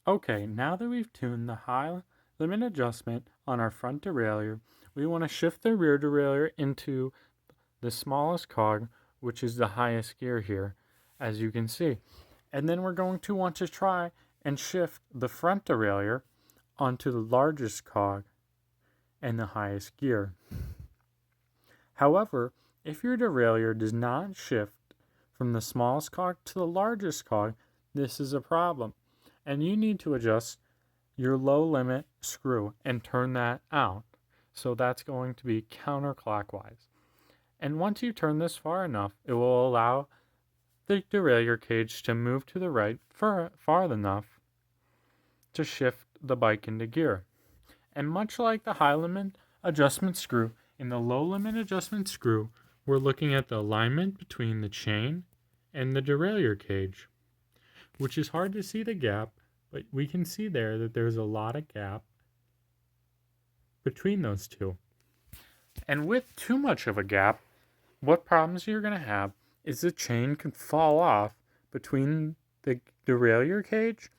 Okay, now that we've tuned the high limit adjustment on our front derailleur, we want to shift the rear derailleur into the smallest cog, which is the highest gear here, as you can see. And then we're going to want to try and shift the front derailleur onto the largest cog and the highest gear. However, if your derailleur does not shift from the smallest cog to the largest cog, this is a problem. And you need to adjust your low limit screw and turn that out. So that's going to be counterclockwise. And once you turn this far enough, it will allow the derailleur cage to move to the right far enough to shift the bike into gear. And much like the high limit adjustment screw, in the low limit adjustment screw, we're looking at the alignment between the chain and the derailleur cage, which is hard to see the gap, but we can see there that there's a lot of gap between those two. And with too much of a gap, what problems you're going to have is the chain can fall off between the derailleur cage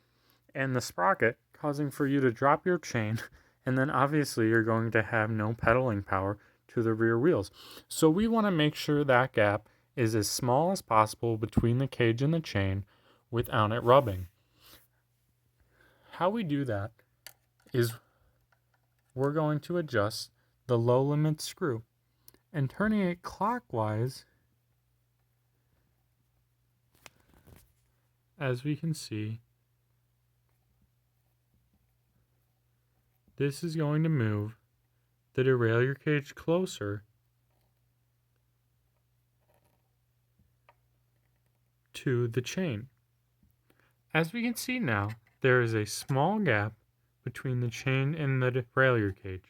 and the sprocket, causing for you to drop your chain, and then obviously you're going to have no pedaling power to the rear wheels. So we want to make sure that gap is as small as possible between the cage and the chain without it rubbing. How we do that is we're going to adjust the low limit screw and turning it clockwise, as we can see, this is going to move the derailleur cage closer to the chain. As we can see now, there is a small gap between the chain and the derailleur cage.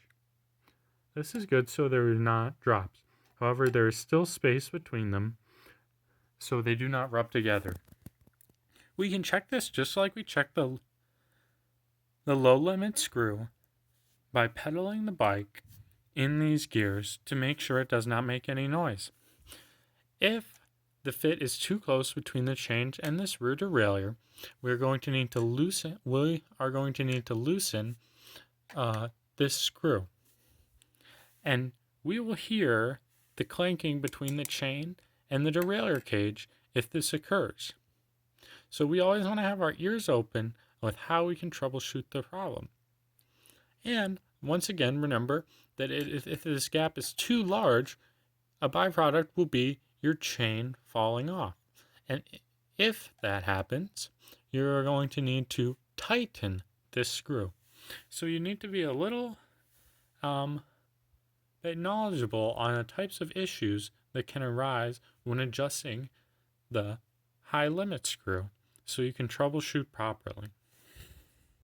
This is good so there are not drops. However, there is still space between them so they do not rub together. We can check this just like we check the low limit screw by pedaling the bike in these gears to make sure it does not make any noise. If the fit is too close between the chain and this rear derailleur, we are going to need to loosen this screw. And we will hear the clanking between the chain and the derailleur cage if this occurs. So we always want to have our ears open with how we can troubleshoot the problem. And once again, remember that if this gap is too large, a byproduct will be your chain falling off. And if that happens, you're going to need to tighten this screw. So you need to be a little knowledgeable on the types of issues that can arise when adjusting the high limit screw so you can troubleshoot properly.